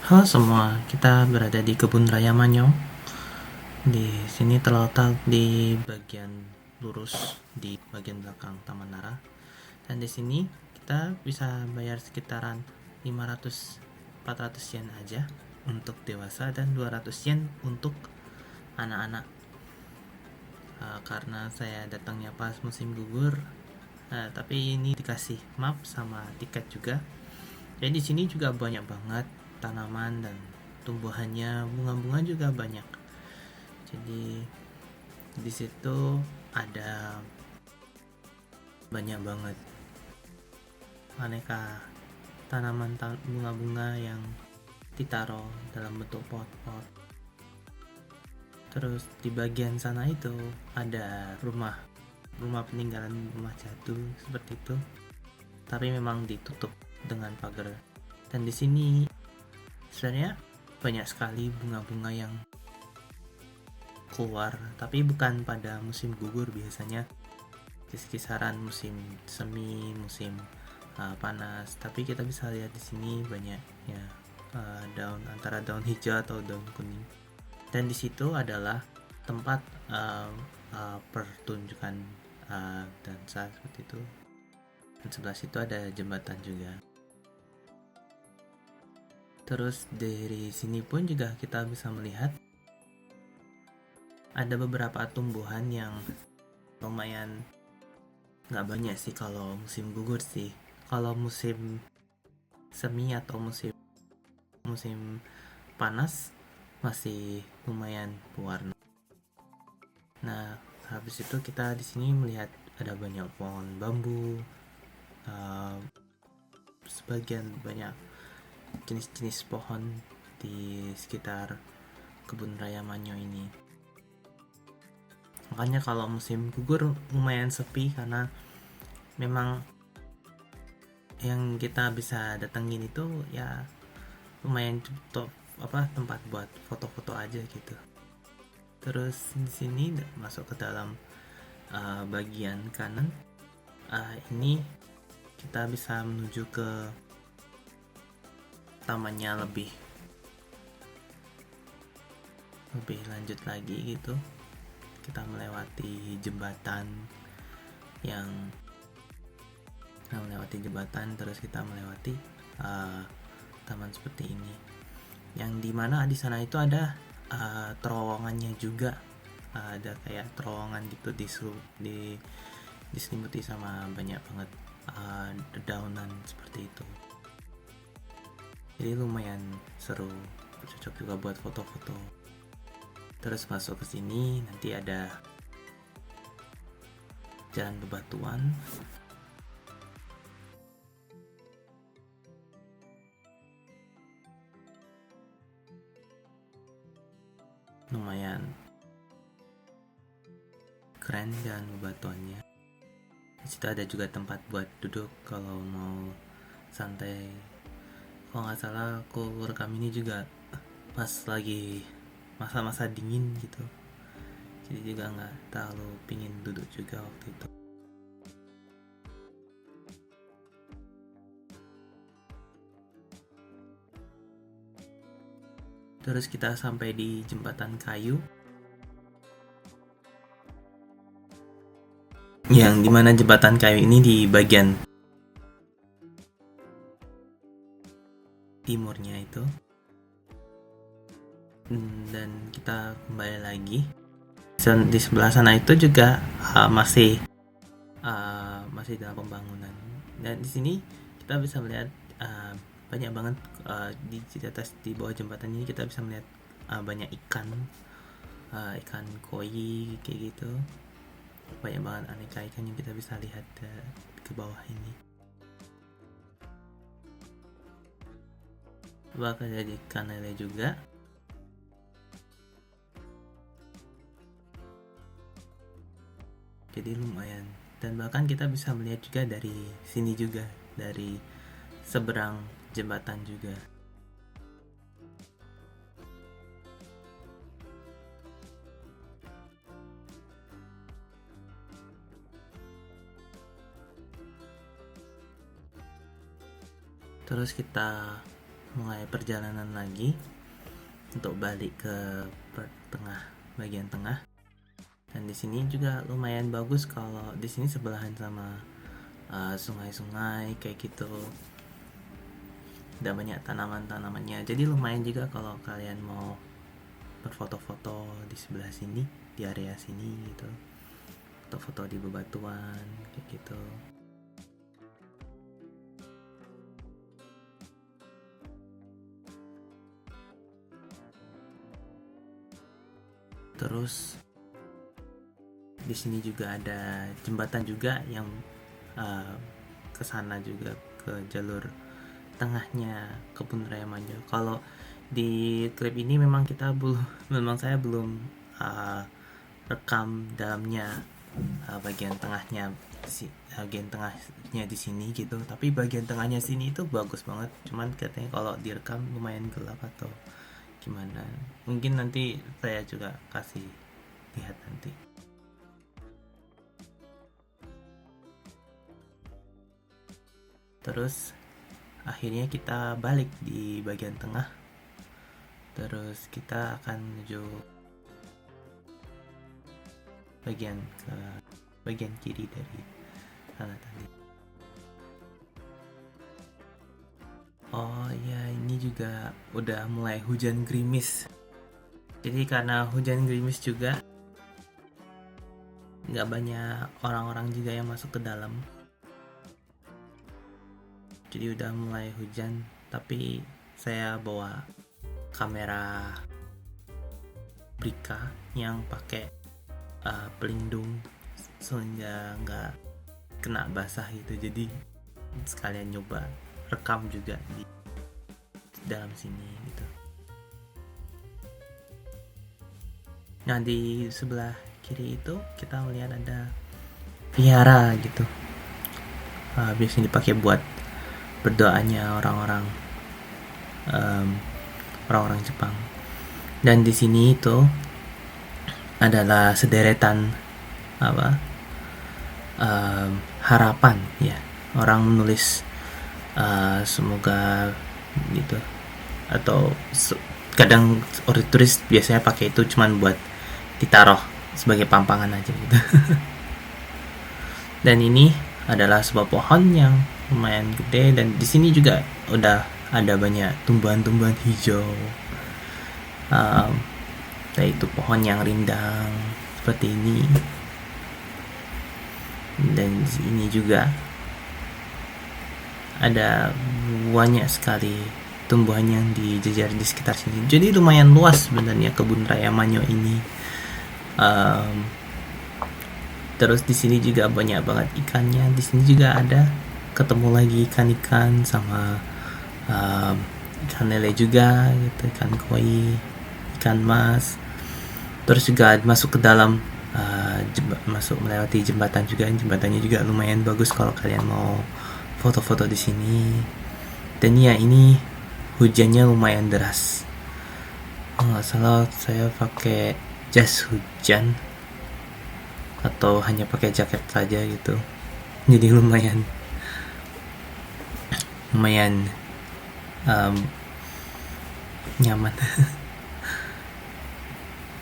Halo semua, kita berada di Kebun Raya Manyong. Di sini terletak di bagian lurus di bagian belakang Taman Nara. Dan di sini kita bisa bayar sekitaran 500-400 yen aja untuk dewasa dan 200 yen untuk anak-anak. Karena saya datangnya pas musim gugur, tapi ini dikasih map sama tiket juga. Jadi di sini juga banyak banget tanaman dan tumbuhannya, bunga-bunga juga banyak. Jadi di situ ada banyak banget aneka tanaman bunga-bunga yang ditaruh dalam bentuk pot-pot. Terus di bagian sana itu ada rumah peninggalan, rumah jadul seperti itu. Tapi memang ditutup dengan pagar. Dan di sini sebenarnya banyak sekali bunga-bunga yang keluar, tapi bukan pada musim gugur, biasanya di kisaran musim semi, musim panas. Tapi kita bisa lihat di sini banyak ya daun, antara daun hijau atau daun kuning. Dan di situ adalah tempat pertunjukan dansa seperti itu. Dan sebelah situ ada jembatan juga. Terus dari sini pun juga kita bisa melihat ada beberapa tumbuhan yang lumayan nggak banyak sih kalau musim gugur sih. Kalau musim semi atau musim panas masih lumayan berwarna. Nah, habis itu kita di sini melihat ada banyak pohon bambu, sebagian banyak jenis-jenis pohon di sekitar Kebun Raya Manyo ini. Makanya kalau musim gugur lumayan sepi karena memang yang kita bisa datengin itu ya lumayan tempat buat foto-foto aja gitu. Terus di sini masuk ke dalam bagian kanan. Ini kita bisa menuju ke tamannya lebih lanjut lagi gitu. Kita melewati jembatan terus kita melewati taman seperti ini, yang dimana di sana itu ada terowongannya juga. Ada kayak terowongan gitu diselimuti sama banyak banget dedaunan seperti itu. Jadi lumayan seru, cocok juga buat foto-foto. Terus masuk ke sini nanti ada jalan bebatuan. Lumayan keren jalan bebatuannya. Di situ ada juga tempat buat duduk kalau mau santai. Kalau nggak salah aku rekam ini juga pas lagi masa-masa dingin gitu, jadi juga nggak terlalu pingin duduk juga waktu itu. Terus kita sampai di jembatan kayu, yang dimana jembatan kayu ini di bagian timurnya itu. Dan kita kembali lagi. Di sebelah sana itu juga masih dalam pembangunan. Dan di sini kita bisa melihat banyak banget di bawah jembatan ini kita bisa melihat banyak ikan koi kayak gitu. Banyak banget aneka ikan yang kita bisa lihat ke bawah ini. Bakal jadi ikan lele juga. Jadi lumayan. Dan bahkan kita bisa melihat juga dari sini juga, dari seberang jembatan juga. Terus kita mulai perjalanan lagi untuk balik ke bagian tengah. Dan di sini juga lumayan bagus kalau di sini sebelahan sama sungai-sungai kayak gitu. Ada banyak tanaman-tanamannya. Jadi lumayan juga kalau kalian mau berfoto-foto di sebelah sini, di area sini gitu. Foto-foto di bebatuan kayak gitu. Terus di sini juga ada jembatan juga yang ke sana juga, ke jalur tengahnya Kebun Raya Manyo. Kalau di klip ini memang saya belum rekam dalamnya, bagian tengahnya di sini gitu. Tapi bagian tengahnya sini itu bagus banget. Cuman katanya kalau direkam lumayan gelap atau gimana. Mungkin nanti saya juga kasih lihat nanti. Terus akhirnya kita balik di bagian tengah. Terus kita akan menuju bagian kiri dari sana tadi. Oh ya, ini juga udah mulai hujan gerimis. Jadi karena hujan gerimis juga, nggak banyak orang-orang juga yang masuk ke dalam. Jadi udah mulai hujan, tapi saya bawa kamera Brika yang pakai pelindung sehingga nggak kena basah gitu. Jadi sekalian nyoba rekam juga di dalam sini gitu. Nah, di sebelah kiri itu kita melihat ada vihara gitu. Biasanya dipakai buat berdoanya orang-orang Jepang. Dan di sini itu adalah sederetan harapan ya. Orang menulis semoga gitu, atau kadang orang turis biasanya pakai itu cuman buat ditaruh sebagai pampangan aja gitu. Dan ini adalah sebuah pohon yang lumayan gede, dan di sini juga udah ada banyak tumbuhan-tumbuhan hijau, yaitu pohon yang rindang seperti ini. Dan di sini juga ada banyak sekali tumbuhan yang dijejar di sekitar sini. Jadi lumayan luas sebenarnya Kebun Raya Manyo ini. Terus di sini juga banyak banget ikannya. Di sini juga ada ketemu lagi ikan-ikan sama ikan lele juga gitu, ikan koi, ikan mas. Terus juga masuk ke dalam, masuk melewati jembatan juga. Jembatannya juga lumayan bagus kalau kalian mau foto-foto di sini. Dan ya, ini hujannya lumayan deras. Nggak salah saya pakai jas hujan atau hanya pakai jaket saja gitu. Jadi lumayan nyaman.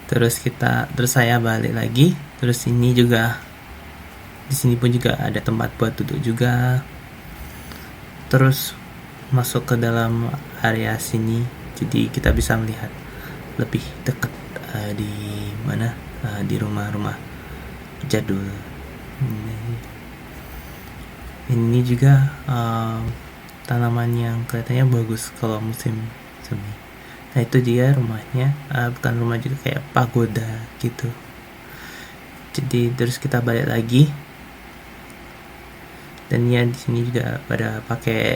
Terus saya balik lagi. Terus di sini pun juga ada tempat buat duduk juga. Terus masuk ke dalam area sini, jadi kita bisa melihat lebih dekat di mana, di rumah-rumah jadul. Ini juga tanaman yang kelihatannya bagus kalau musim semi. Nah, itu dia rumahnya, bukan rumah juga, kayak pagoda gitu. Jadi terus kita balik lagi. Dan ya, di sini juga pada pakai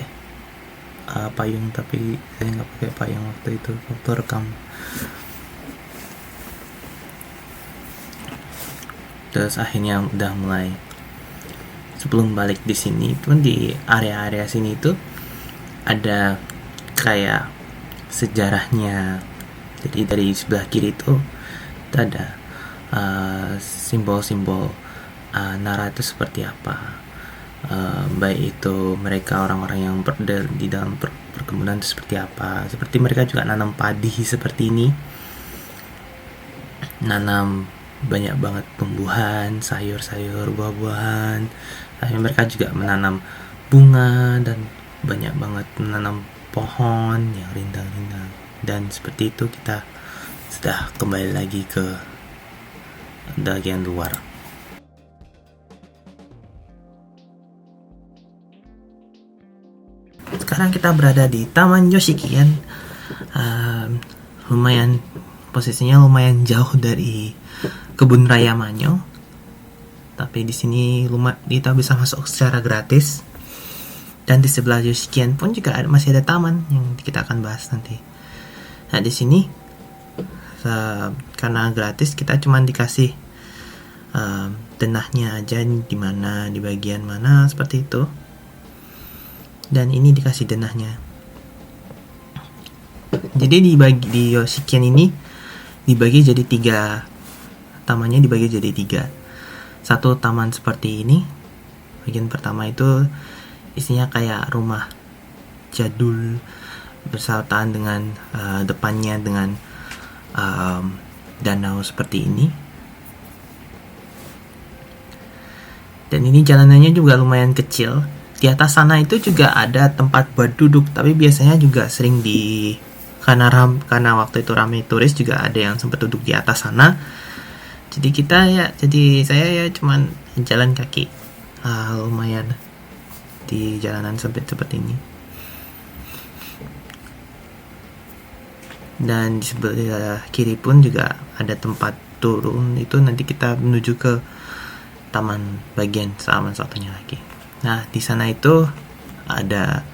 payung, tapi saya nggak pakai payung waktu itu, waktu rekam. Terus akhirnya udah mulai, sebelum balik di sini pun di area-area sini itu ada kayak sejarahnya. Jadi dari sebelah kiri itu ada simbol-simbol Nara itu seperti apa. Baik itu mereka orang-orang yang di dalam perkebunan itu seperti apa. Seperti mereka juga nanam padi seperti ini, nanam banyak banget tumbuhan, sayur-sayur, buah-buahan. Tapi mereka juga menanam bunga dan banyak banget menanam pohon yang rindang-rindang. Dan seperti itu kita sudah kembali lagi ke bagian luar. Sekarang kita berada di Taman Yoshikian. Lumayan posisinya lumayan jauh dari kebun raya Manyo. Tapi di sini kita bisa masuk secara gratis. Dan di sebelah Yoshikian pun juga masih ada taman yang kita akan bahas nanti. Nah, di sini karena gratis kita cuma dikasih denahnya aja di mana, di bagian mana seperti itu. Dan ini dikasih denahnya. Jadi di Yoshikian ini dibagi jadi 3, tamannya dibagi jadi 3. Satu taman seperti ini. Bagian pertama itu isinya kayak rumah jadul bersaltaan dengan depannya dengan danau seperti ini. Dan ini jalanannya juga lumayan kecil. Di atas sana itu juga ada tempat buat duduk, tapi biasanya juga sering karena waktu itu ramai turis juga ada yang sempat duduk di atas sana. Jadi saya ya cuman jalan kaki lumayan di jalanan sempit seperti ini. Dan di sebelah kiri pun juga ada tempat turun, itu nanti kita menuju ke taman satunya lagi. Nah, di sana itu ada,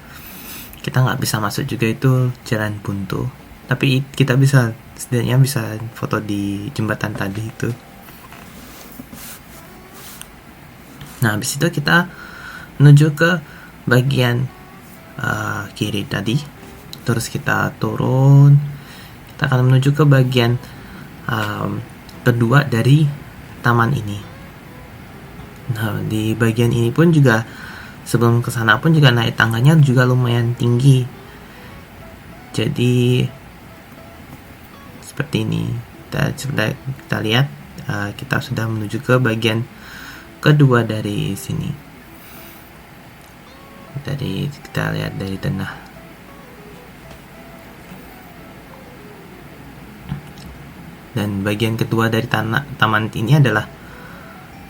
kita nggak bisa masuk juga, itu jalan buntu. Tapi kita setidaknya bisa foto di jembatan tadi itu. Nah, habis itu kita menuju ke bagian kiri tadi. Terus kita turun. Kita akan menuju ke bagian kedua dari taman ini. Nah, di bagian ini pun juga sebelum ke sana pun juga naik tangganya juga lumayan tinggi. Jadi seperti ini. Kita lihat kita sudah menuju ke bagian kedua dari sini. Kita lihat dari tanah. Dan bagian kedua dari taman ini adalah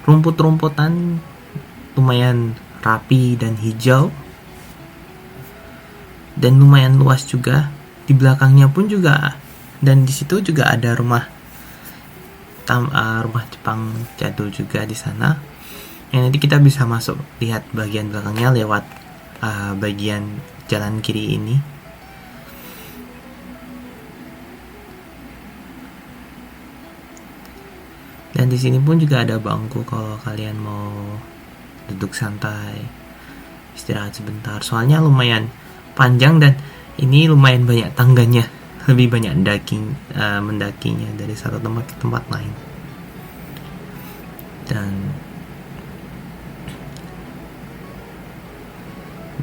rumput-rumputan lumayan rapi dan hijau, dan lumayan luas juga. Di belakangnya pun juga, dan di situ juga ada rumah Jepang jadul juga di sana. Yang nanti kita bisa masuk lihat bagian belakangnya lewat bagian jalan kiri ini. Dan di sini pun juga ada bangku kalau kalian mau duduk santai, istirahat sebentar. Soalnya lumayan panjang dan ini lumayan banyak tangganya, lebih banyak mendakinya dari satu tempat ke tempat lain. Dan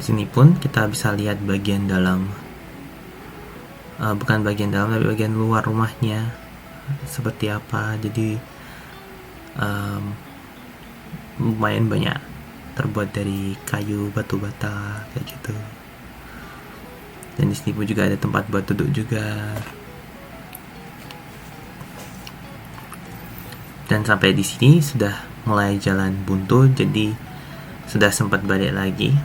di sini pun kita bisa lihat bagian dalam, bukan bagian dalam tapi bagian luar rumahnya seperti apa. Jadi lumayan banyak terbuat dari kayu, batu bata kayak gitu. Dan di sini pun juga ada tempat buat duduk juga. Dan sampai di sini sudah mulai jalan buntu, jadi sudah sempat balik lagi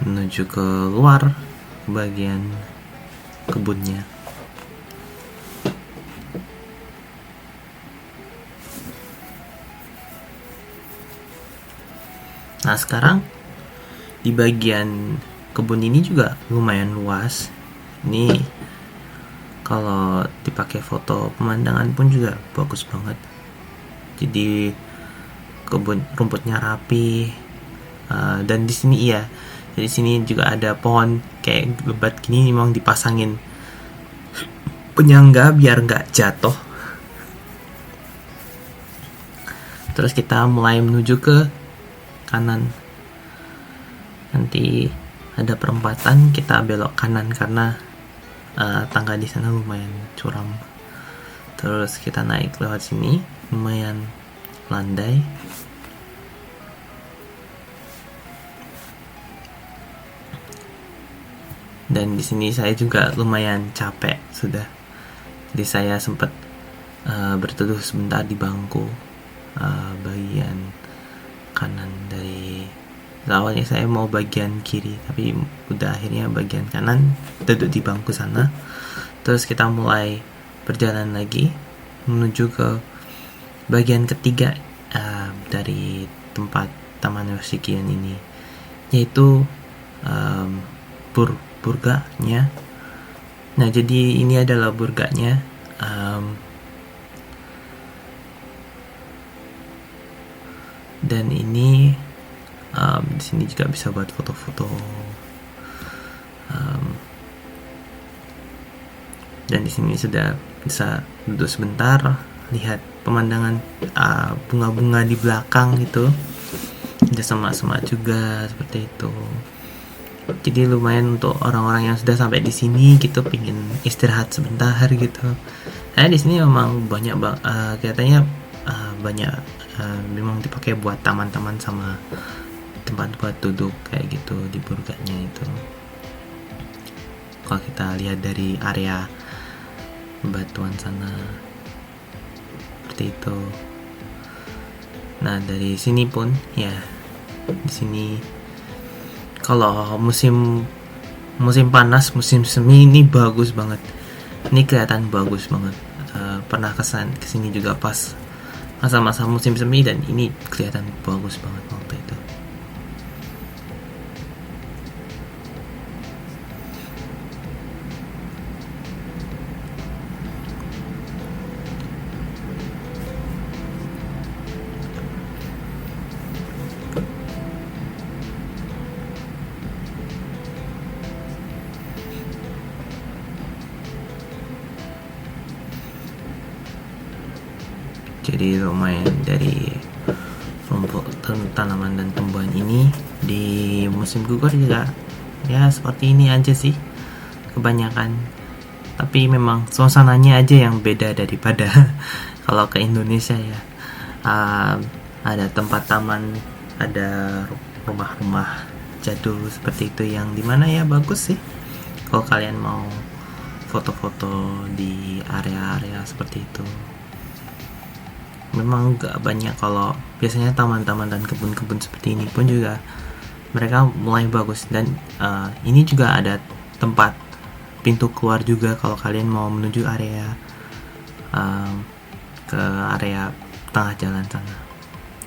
menuju ke luar bagian kebunnya. Nah, sekarang di bagian kebun ini juga lumayan luas. Ini kalau dipakai foto pemandangan pun juga bagus banget. Jadi kebun rumputnya rapi, dan di sini jadi sini juga ada pohon kayak lebat gini, memang dipasangin penyangga biar nggak jatuh. Terus kita mulai menuju ke kanan. nanti ada perempatan kita belok kanan karena tangga di sana lumayan curam. Terus kita naik lewat sini, lumayan landai. Dan di sini saya juga lumayan capek sudah. Jadi saya sempat berteduh sebentar di bangku bagian kanan dari awalnya saya mau bagian kiri, tapi udah akhirnya bagian kanan, duduk di bangku sana. Terus kita mulai berjalan lagi menuju ke bagian ketiga dari tempat Taman Yoshikian ini, yaitu burganya. Nah, jadi ini adalah burganya. Dan ini di sini juga bisa buat foto-foto. Dan di sini sudah bisa duduk sebentar, lihat pemandangan bunga-bunga di belakang itu. Ada semak-semak juga seperti itu. Jadi lumayan untuk orang-orang yang sudah sampai di sini gitu, pingin istirahat sebentar gitu. Saya di sini memang banyak kelihatannya banyak memang dipakai buat taman-taman sama tempat buat duduk kayak gitu di burganya itu. Kalau kita lihat dari area batuan sana seperti itu. Nah, dari sini pun ya, di sini kalau musim panas, musim semi ini bagus banget. Ini kelihatan bagus banget. Pernah kesini juga pas masa-masa musim semi dan ini kelihatan bagus banget waktu itu. Jadi lumayan dari rumput tanaman dan tumbuhan ini di musim gugur juga ya seperti ini aja sih kebanyakan. Tapi memang suasananya aja yang beda daripada kalau ke Indonesia ya. Ada tempat taman, ada rumah-rumah jadul seperti itu yang dimana ya bagus sih kalau kalian mau foto-foto di area-area seperti itu. Memang gak banyak, kalau biasanya taman-taman dan kebun-kebun seperti ini pun juga mereka mulai bagus. Dan ini juga ada tempat pintu keluar juga kalau kalian mau menuju area ke area tengah jalan sana.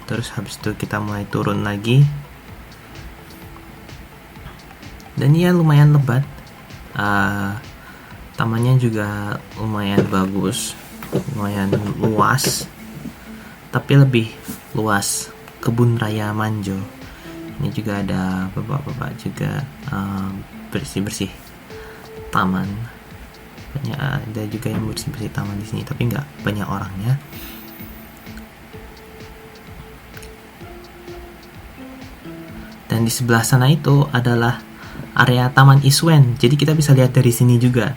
Terus habis itu kita mulai turun lagi, dan ya lumayan lebat. Tamannya juga lumayan bagus, lumayan luas, tapi lebih luas kebun raya Manjo. Ini juga ada bapak-bapak juga bersih-bersih taman. Banyak ada juga yang bersih-bersih taman di sini, tapi nggak banyak orangnya. Dan di sebelah sana itu adalah area Taman Isuen. Jadi kita bisa lihat dari sini juga.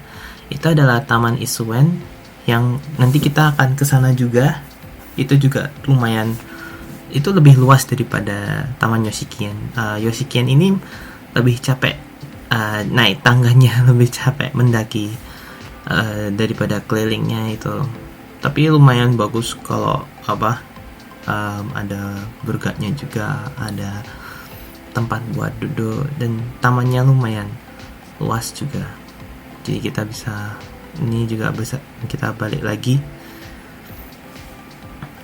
Itu adalah Taman Isuen yang nanti kita akan ke sana juga. Itu juga lumayan, itu lebih luas daripada Taman Yoshikian. Yoshikian ini lebih capek naik tangganya, lebih capek mendaki daripada kelilingnya itu. Tapi lumayan bagus kalau ada burganya juga, ada tempat buat duduk, dan tamannya lumayan luas juga. Jadi kita bisa, ini juga bisa kita balik lagi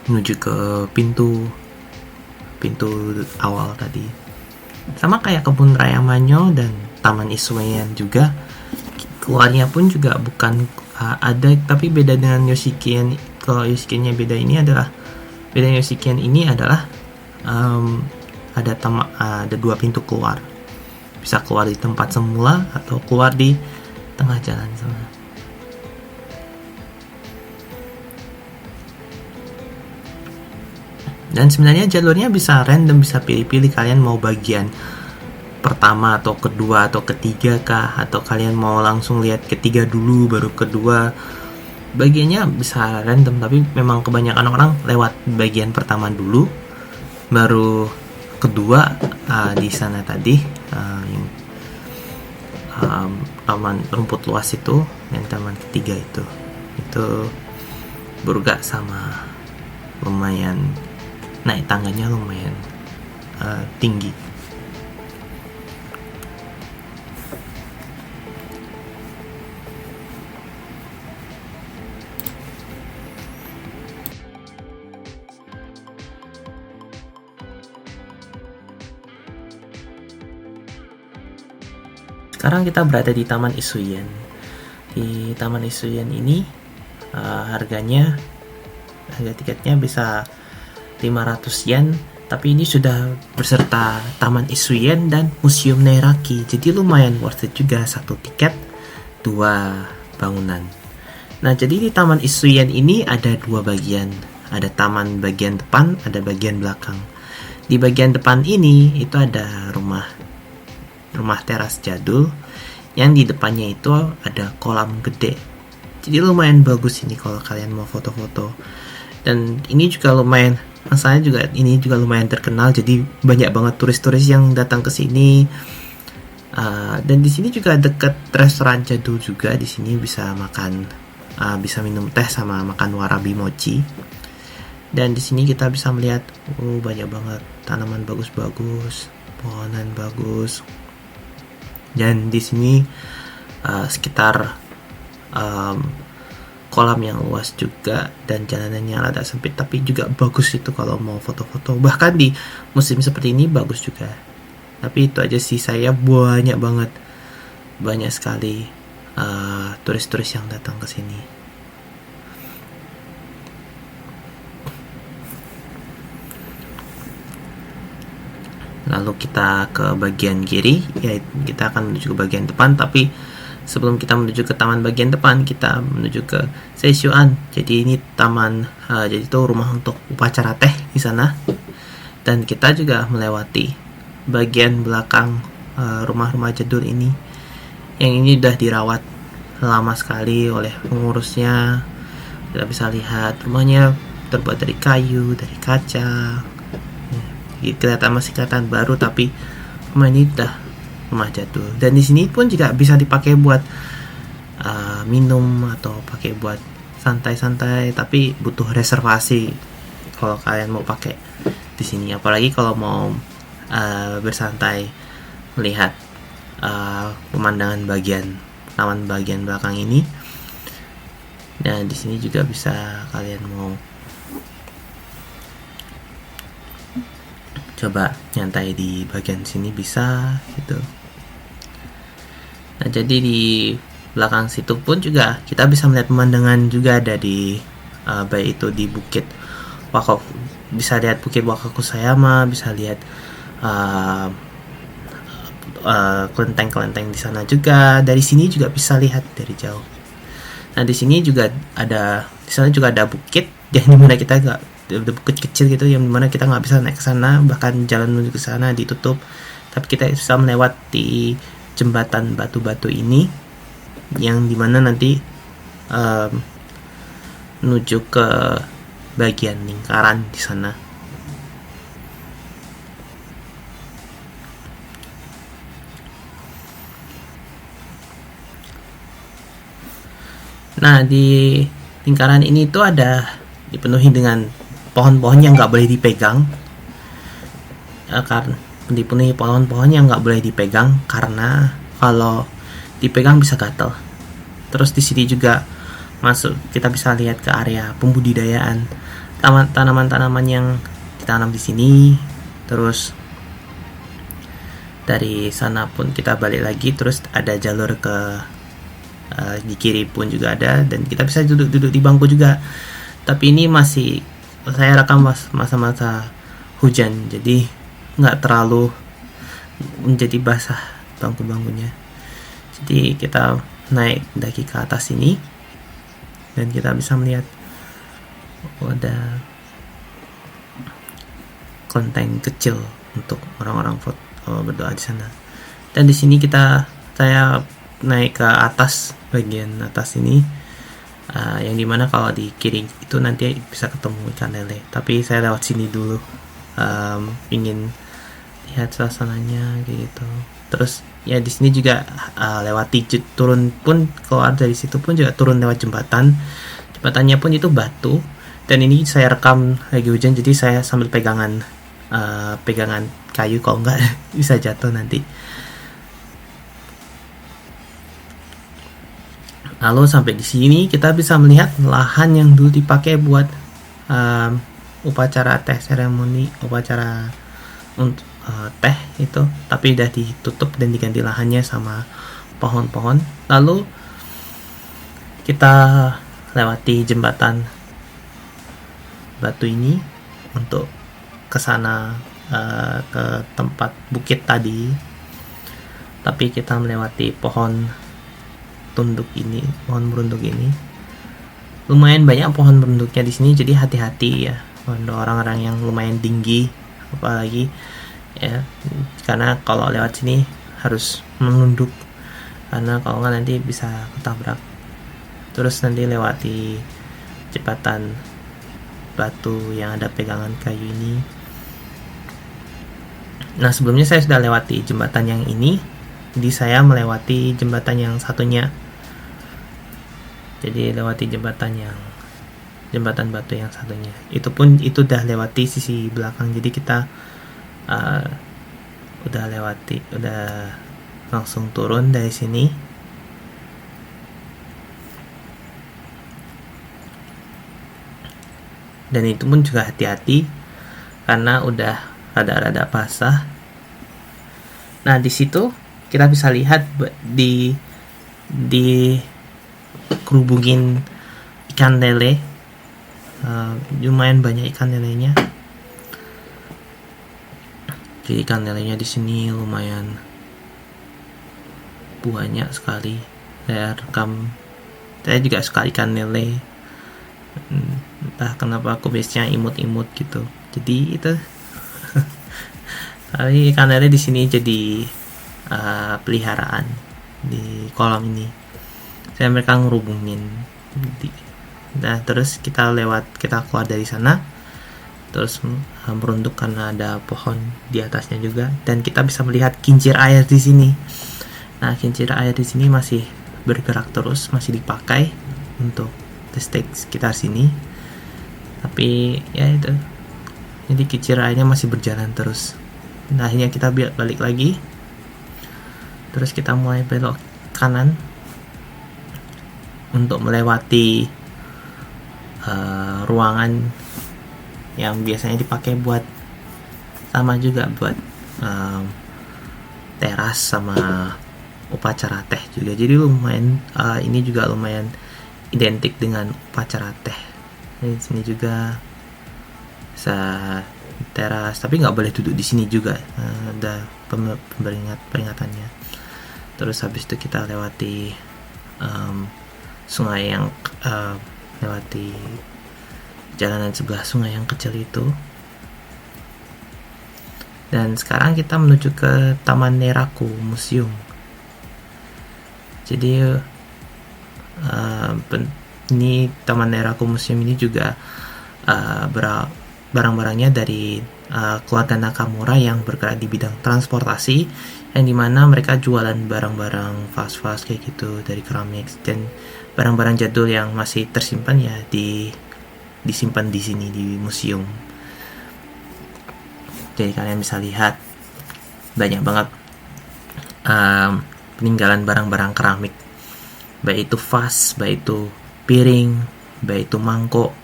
menuju ke pintu awal tadi. Sama kayak kebun raya Manyo dan Taman Isuen juga, keluarnya pun juga bukan ada, tapi beda dengan Yoshikian. Kalau Yoshikiannya beda, ini adalah beda. Yoshikian ini adalah ada dua pintu keluar, bisa keluar di tempat semula atau keluar di tengah jalan sana. Dan sebenarnya jalurnya bisa random, bisa pilih-pilih kalian mau bagian pertama atau kedua atau ketiga kah, atau kalian mau langsung lihat ketiga dulu baru kedua. Bagiannya bisa random, tapi memang kebanyakan orang lewat bagian pertama dulu baru kedua di sana tadi, yang taman rumput luas itu, dan taman ketiga itu berugak sama lumayan, naik tangganya lumayan tinggi. Sekarang kita berada di Taman Isuyen. Di Taman Isuyen ini harga tiketnya bisa 500 yen, tapi ini sudah berserta Taman Isuyen dan Museum Nairaki. Jadi lumayan worth it juga, satu tiket 2 bangunan. Nah, jadi di Taman Isuyen ini ada 2 bagian. Ada taman bagian depan, ada bagian belakang. Di bagian depan ini itu ada rumah teras jadul, yang di depannya itu ada kolam gede. Jadi lumayan bagus ini kalau kalian mau foto-foto. Dan ini juga lumayan, masalahnya juga ini juga lumayan terkenal, jadi banyak banget turis-turis yang datang ke sini. Dan di sini juga dekat restoran jadul juga. Di sini bisa makan, bisa minum teh sama makan warabi mochi. Dan di sini kita bisa melihat banyak banget tanaman bagus-bagus, pohonan bagus. Dan di sini sekitar kolam yang luas juga, dan jalanannya rada sempit, tapi juga bagus itu kalau mau foto-foto. Bahkan di musim seperti ini bagus juga. Tapi itu aja sih, saya banyak sekali turis-turis yang datang ke sini. Lalu kita ke bagian kiri, ya kita akan menuju ke bagian depan. Tapi sebelum kita menuju ke taman bagian depan, kita menuju ke Seishuan. Jadi ini taman, jadi itu rumah untuk upacara teh di sana. Dan kita juga melewati bagian belakang rumah-rumah jadul ini. Yang ini udah dirawat lama sekali oleh pengurusnya. Kita bisa lihat rumahnya terbuat dari kayu, dari kaca. Masih kelihatan baru, tapi rumah ini udah rumah jadul. Dan di sini pun juga bisa dipakai buat minum atau pakai buat santai-santai, tapi butuh reservasi kalau kalian mau pakai di sini. Apalagi kalau mau bersantai melihat pemandangan taman bagian belakang ini. Dan di sini juga bisa kalian mau coba nyantai di bagian sini, bisa gitu. Nah, jadi di belakang situ pun juga kita bisa melihat pemandangan juga, ada di baik itu di Bukit Wakaku, bisa lihat Bukit Wakakusayama, bisa lihat kelenteng-kelenteng di sana juga. Dari sini juga bisa lihat dari jauh. Nah, di sini juga ada, di sana juga ada bukit yang dimana kita nggak, ada bukit kecil gitu yang dimana kita nggak bisa naik ke sana, bahkan jalan menuju ke sana ditutup. Tapi kita bisa melewati jembatan batu-batu ini, yang dimana nanti menuju ke bagian lingkaran di sana. Nah, di lingkaran ini tuh dipenuhi dengan pohon-pohon yang nggak boleh dipegang, karena dipenuhi pohon-pohon yang nggak boleh dipegang karena kalau dipegang bisa gatal. Terus di sini juga kita bisa lihat ke area pembudidayaan tanaman-tanaman yang ditanam di sini. Terus dari sana pun kita balik lagi, terus ada jalur ke di kiri pun juga ada, dan kita bisa duduk di bangku juga. Tapi ini masih saya rekam masa-masa hujan, jadi nggak terlalu menjadi basah bangku-bangkunya. Jadi kita naik daki ke atas ini, dan kita bisa melihat ada kelenteng kecil untuk orang-orang berdoa di sana. Dan di sini saya naik ke atas, bagian atas ini, yang dimana kalau di kiri itu nanti bisa ketemu ikan lele. Tapi saya lewat sini dulu, ingin lihat suasananya kayak gitu. Terus ya di sini juga lewati turun pun, keluar dari situ pun juga turun lewat jembatan. Jembatannya pun itu batu, dan ini saya rekam lagi hujan, jadi saya sambil pegangan kayu, kalau enggak bisa jatuh nanti. Lalu sampai di sini kita bisa melihat lahan yang dulu dipakai buat upacara teh, seremoni upacara untuk teh itu, tapi udah ditutup dan diganti lahannya sama pohon-pohon. Lalu kita lewati jembatan batu ini untuk ke sana, ke tempat bukit tadi. Tapi kita melewati pohon tunduk ini, pohon berunduk ini. Lumayan banyak pohon berunduknya di sini, jadi hati-hati ya. Untuk orang-orang yang lumayan tinggi, apalagi ya, karena kalau lewat sini harus menunduk, karena kalau nggak nanti bisa ketabrak. Terus nanti lewati jembatan batu yang ada pegangan kayu ini. Nah, sebelumnya saya sudah lewati jembatan yang ini, jadi saya melewati jembatan yang satunya. Jadi lewati jembatan batu yang satunya. Itu udah lewati sisi belakang. Jadi kita udah langsung turun dari sini. Dan itu pun juga hati-hati karena udah rada-rada basah. Nah, di situ kita bisa lihat di kerubungin ikan lele, lumayan banyak ikan lelenya. Jadi ikan lelenya di sini lumayan banyak sekali. Saya juga suka ikan lele. Entah kenapa aku biasanya imut-imut gitu. Jadi itu. Tapi ikan lele di sini jadi peliharaan di kolam ini. Saya mereka ngerubungin. Nah, terus kita keluar dari sana, terus merunduk karena ada pohon di atasnya juga, dan kita bisa melihat kincir air di sini. Nah, kincir air di sini masih bergerak terus, masih dipakai untuk listrik sekitar sini. Tapi ya itu, jadi kincir airnya masih berjalan terus. Nah, akhirnya kita balik lagi, terus kita mulai belok kanan untuk melewati ruangan yang biasanya dipakai buat teras sama upacara teh juga. Jadi lumayan ini juga lumayan identik dengan upacara teh. Di sini juga bisa teras, tapi nggak boleh duduk di sini juga. Ada peringatannya. Terus habis itu kita lewati sungai yang lewati jalanan sebelah sungai yang kecil itu. Dan sekarang kita menuju ke Taman Neraku Museum. Jadi ini Taman Neraku Museum ini juga barang-barangnya dari keluarga Nakamura yang bergerak di bidang transportasi, yang dimana mereka jualan barang-barang fast kayak gitu dari keramik, dan barang-barang jadul yang masih tersimpan ya disimpan di sini di museum. Jadi kalian bisa lihat banyak banget peninggalan barang-barang keramik, baik itu vas, baik itu piring, baik itu mangkok,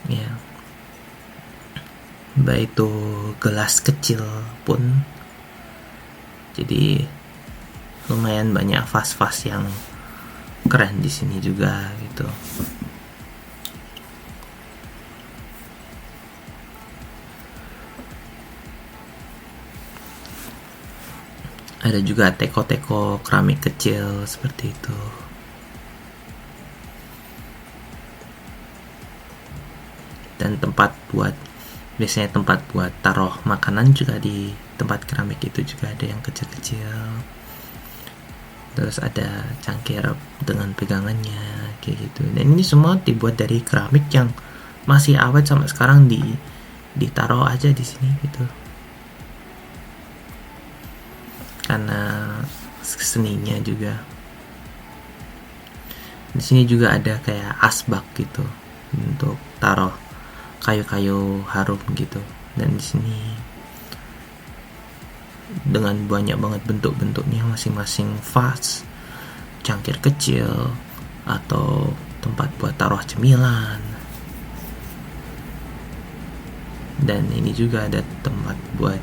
ya, baik itu gelas kecil pun. Jadi lumayan banyak vas-vas yang keren di sini juga gitu. Ada juga teko-teko keramik kecil seperti itu. Dan biasanya tempat buat taruh makanan juga tempat keramik itu juga ada yang kecil-kecil, terus ada cangkir dengan pegangannya kayak gitu. Dan ini semua dibuat dari keramik yang masih awet sampai sekarang, ditaruh aja di sini gitu, karena seninya juga. Di sini juga ada kayak asbak gitu untuk taruh kayu-kayu harum gitu. Dan di sini dengan banyak banget bentuk-bentuknya masing-masing vas, cangkir kecil, atau tempat buat taruh cemilan. Dan ini juga ada tempat buat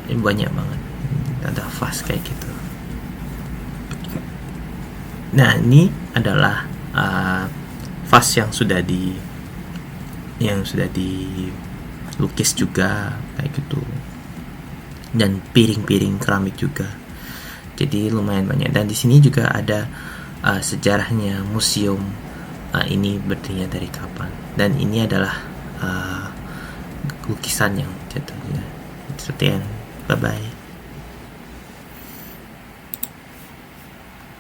banyak banget, ada vas kayak gitu. Nah, ini adalah vas yang sudah dilukis juga kayak gitu, dan piring-piring keramik juga. Jadi lumayan banyak. Dan di sini juga ada sejarahnya museum ini berdirinya dari kapan. Dan ini adalah lukisan yang jatuhnya. Sekian, bye bye.